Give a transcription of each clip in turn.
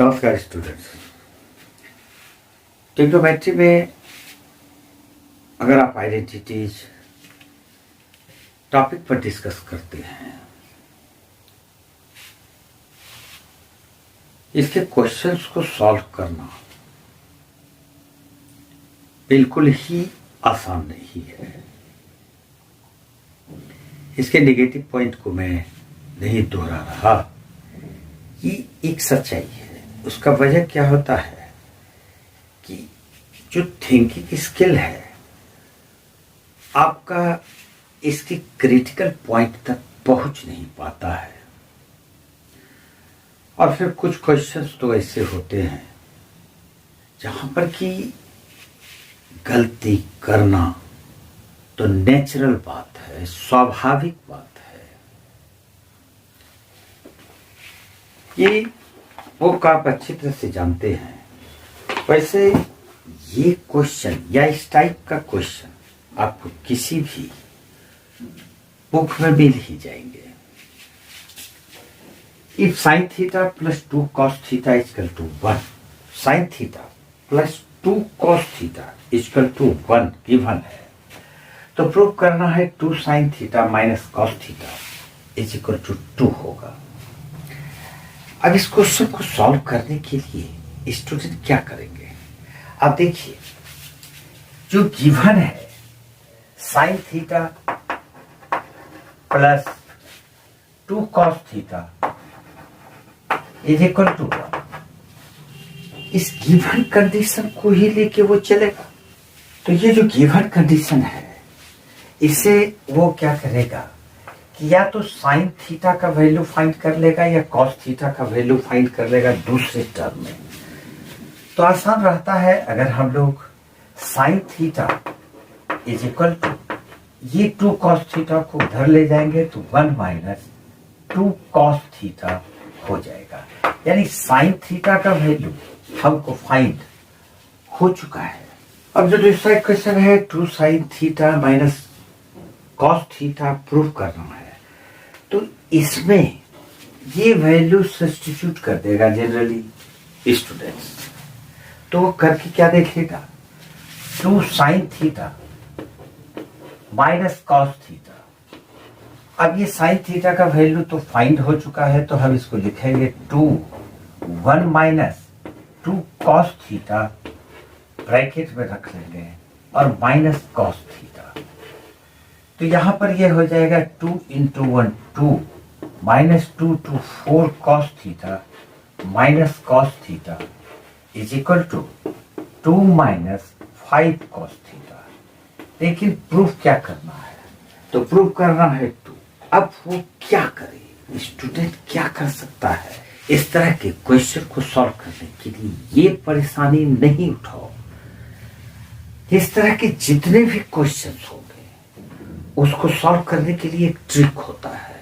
नमस्कार students. Trigonometry में अगर आप आइडेंटिटीज टॉपिक पर डिस्कस करते हैं, इसके क्वेश्चंस को सॉल्व करना बिल्कुल ही आसान नहीं है। इसके नेगेटिव पॉइंट को मैं नहीं दोहरा रहा, ये एक सच्चाई है। उसका वजह क्या होता है कि जो थिंकिंग स्किल है आपका इसकी क्रिटिकल पॉइंट तक पहुंच नहीं पाता है, और फिर कुछ क्वेश्चंस तो ऐसे होते हैं जहां पर कि गलती करना तो नेचुरल बात है, स्वाभाविक बात है। ये वो आप अच्छी तरह से जानते हैं। वैसे ये क्वेश्चन या इस टाइप का क्वेश्चन आपको किसी भी बुक में मिल ही जाएंगे। If sine theta plus 2 cos theta equal to 1, sine theta plus 2 cos theta equal to 1 given है, तो प्रूव करना है 2 sine theta minus cos theta is equal to 2 होगा। अब इस क्वेश्चन को सॉल्व करने के लिए स्टूडेंट क्या करेंगे, आप देखिए। जो गिवन है sine theta plus 2 cos theta is equal to 1, इस गिवन कंडीशन को ही लेके वो चलेगा। तो ये जो गिवन कंडीशन है, इसे वो क्या करेगा कि या तो साइन थीटा का वैल्यू फाइंड कर लेगा या कॉस थीटा का वैल्यू फाइंड कर लेगा दूसरे टर्म में। तो आसान रहता है अगर हम लोग sine theta is equal to ये 2 कॉस थीटा को उधर ले जाएंगे तो 1 माइनस 2 कॉस थीटा हो जाएगा। यानी साइन थीटा का वैल्यू हमको फाइंड हो चुका है। अब जो दूसरा क्वेश्चन है 2 sine theta minus cos theta prove करना है, तो इसमें ये वैल्यू सब्स्टिट्यूट कर देगा जनरली स्टूडेंट्स। तो वो करके क्या देखेगा, 2 sine theta minus cos theta. अब ये साइन थीटा का वैल्यू तो फाइंड हो चुका है, तो हम इसको लिखेंगे 1 माइनस 2 कॉस थीटा ब्रैकेट में रख लेंगे और माइनस कॉस थीटा। तो यहां पर ये हो जाएगा 2 into 1 2 minus 2 two 4 cos theta minus cos theta is equal to 2 minus 5 cos theta. लेकिन प्रूफ क्या करना है, तो प्रूफ करना है 2। अब वो क्या करे, स्टूडेंट क्या कर सकता है, इस तरह के क्वेश्चन को सॉल्व करने के लिए ये परेशानी नहीं उठाओ। इस तरह के जितने भी क्वेश्चन होंगे उसको सॉल्व करने के लिए एक ट्रिक होता है।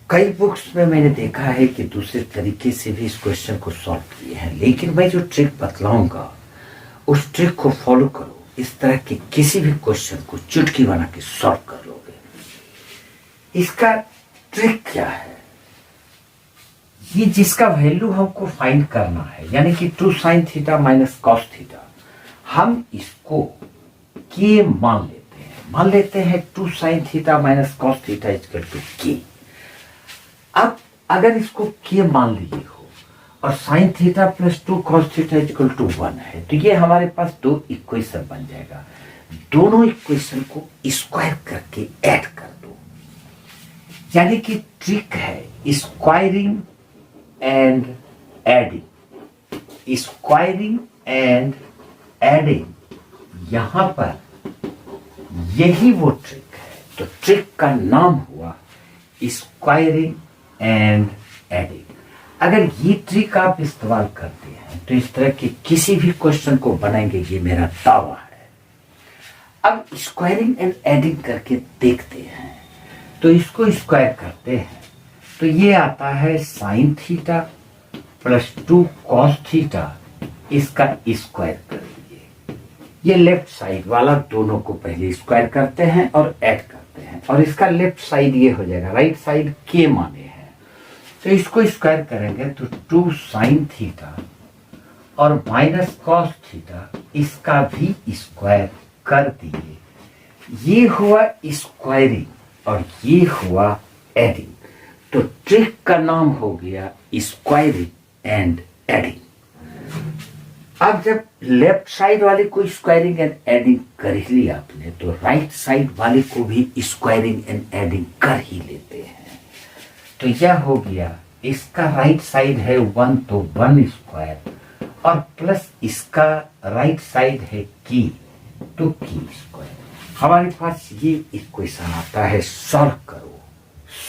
कई बुक्स में मैंने देखा है कि दूसरे तरीके से भी इस क्वेश्चन को सॉल्व किए हैं, लेकिन मैं जो ट्रिक बतलाऊंगा उस ट्रिक को फॉलो करो। इस तरह के किसी भी क्वेश्चन को चुटकी बना के सॉल्व कर लोगे। इसका ट्रिक क्या है, ये जिसका वैल्यू हमको फाइंड करना है, यानी कि 2 sine theta minus cos theta, हम इसको के मान लेते हैं 2 sine theta minus cos theta equal to K. अब अगर इसको के मान लिए हो और sine theta plus 2 cos theta equal to 1 है, तो ये हमारे पास 2 इक्वेशन बन जाएगा। दोनों इक्वेशन को स्क्वायर करके ऐड कर दो। यानी कि ट्रिक है squaring and adding, squaring and adding. यहां पर यही वो ट्रिक है। तो ट्रिक का नाम हुआ स्क्वायरिंग एंड एडिंग। अगर ये ट्रिक आप इस्तेमाल करते हैं तो इस तरह के किसी भी क्वेश्चन को बनाएंगे, ये मेरा दावा है। अब स्क्वायरिंग एंड एडिंग करके देखते हैं। तो इसको स्क्वायर करते हैं तो ये आता है sine theta plus 2 cos theta, इसका स्क्वायर करेंगे। ये लेफ्ट साइड वाला दोनों को पहले स्क्वायर करते हैं और ऐड करते हैं, और इसका लेफ्ट साइड ये हो जाएगा, राइट साइड के माने हैं तो इसको स्क्वायर करेंगे तो 2 साइन थीटा और माइनस कॉस थीटा, इसका भी स्क्वायर कर दिए। ये हुआ स्क्वायरिंग और ये हुआ एडिंग। तो ट्रिक का नाम हो गया स्क्वायरिंग एंड एडिंग। अब जब लेफ्ट साइड वाले को स्क्वायरिंग एंड एडिंग कर ही लिया आपने, तो राइट साइड वाले को भी स्क्वायरिंग एंड एडिंग कर ही लेते हैं। तो यह हो गया, इसका राइट साइड है 1 तो 1 स्क्वायर और प्लस इसका राइट साइड है की, तो की स्क्वायर। हमारे पास ये इक्वेशन आता है, सॉल्व करो।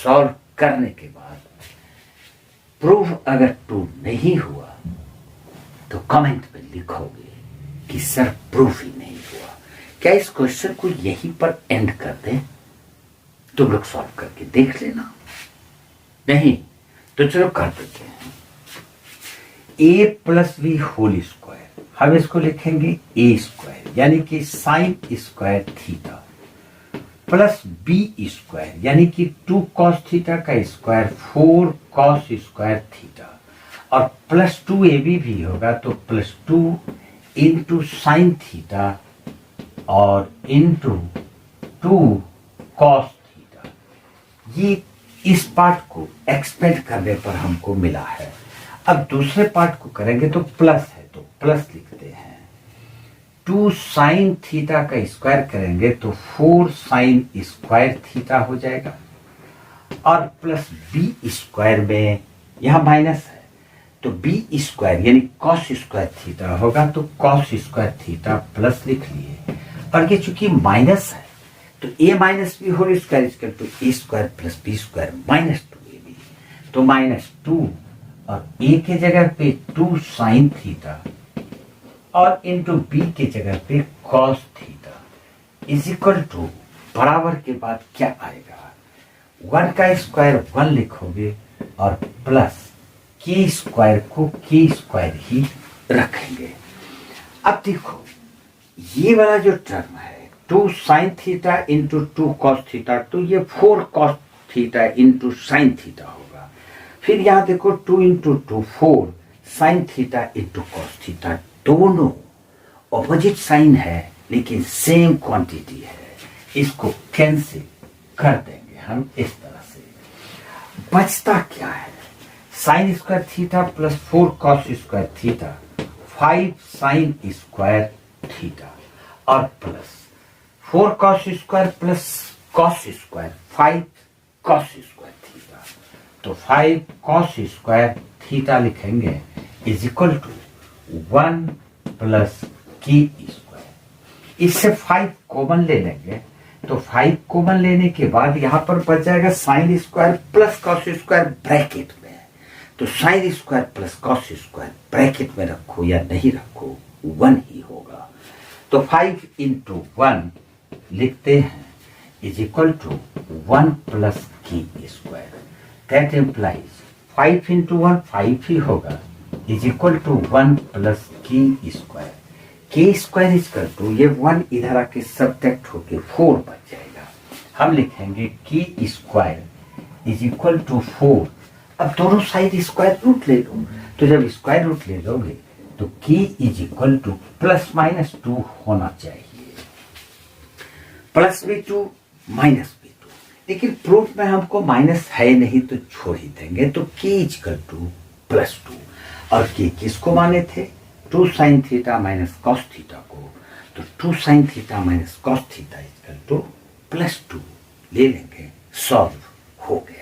सॉल्व करने के बाद प्रूफ अगर 2 नहीं हुआ तो कमेंट में लिखोगे कि सर प्रूफ ही नहीं हुआ। क्या इस क्वेश्चन को यहीं पर एंड कर दें? तुम लोग सॉल्व करके देख लेना। नहीं तो चलो कर देते हैं। A plus B whole square, हम इसको लिखेंगे ए स्क्वायर यानी कि sine square theta plus B square यानी कि 2 कॉस थीटा का स्क्वायर 4 कॉस स्क्वायर थीटा और प्लस 2ab भी होगा तो प्लस 2 इंटू साइन थीटा और इंटू 2 कॉस थीटा। ये इस पार्ट को एक्सपेंड करने पर हमको मिला है। अब दूसरे पार्ट को करेंगे तो प्लस है तो प्लस लिखते हैं। 2 साइन थीटा का स्क्वायर करेंगे तो 4 साइन स्क्वायर थीटा हो जाएगा और प्लस बी स्क्वायर में यहां माइनस है तो बी स्क्वायर यानी कॉस स्क्वायर थीटा होगा तो कॉस स्क्वायर थीटा प्लस लिख लिए। और ये चूंकि माइनस है तो a minus b whole square equal to a square plus B square minus 2ab, तो माइनस 2 और ए के जगह पे 2 साइन थीटा और इंटू बी के जगह पे cos theta is equal to बराबर के बाद क्या आएगा, 1 का स्क्वायर 1 लिखोगे और प्लस के स्क्वायर को के स्क्वायर ही रखेंगे। अब देखो ये वाला जो टर्म है 2 sine theta into 2 cos theta, तो ये 4 cos theta into sine theta होगा। फिर यहां देखो 2 into 2 4 sine theta into cos theta, दोनों ऑपोजिट साइन है लेकिन सेम क्वांटिटी है, इसको कैंसिल कर देंगे हम इस तरह से। बचता क्या है, sine square theta plus 4 cos square theta 5 sine square theta और plus 4 cos square plus cos square 5 cos square theta, तो 5 कॉस स्क्वायर थीटा लिखेंगे इज इक्वल टू 1 प्लस की स्क्वायर। इससे 5 कॉमन ले लेंगे तो 5 कॉमन लेने के बाद यहां पर बच जाएगा sine square plus cos square bracket में, तो sine square plus cos square bracket में रखो या नहीं रखो 1 ही होगा। तो 5 इंटू 1 लिखते हैं इज इक्वल टू 1 प्लस की स्क्वायर, दैट इम्प्लाइज 5 इंटू 1 5 ही होगा इज इक्वल टू 1 प्लस की स्क्वायर। के स्क्वायर इज इक्वल टू ये 1 इधर आके सब्ट्रैक्ट होके 4 बच जाएगा। हम लिखेंगे की स्क्वायर इज इक्वल टू 4। अब दोनों साइड स्क्वायर रूट ले लो, तो जब स्क्वायर रूट ले लोगे तो की is equal two plus minus 2 होना चाहिए, प्लस b2 माइनस b2। लेकिन प्रूफ में हमको माइनस है नहीं तो छोड़ ही देंगे, तो k इक्वल टू प्लस 2 और k किसको माने थे 2 sine theta minus cos theta को, तो 2 sine theta minus cos theta equal two plus 2 ले लेंगे, सॉल्व हो गया।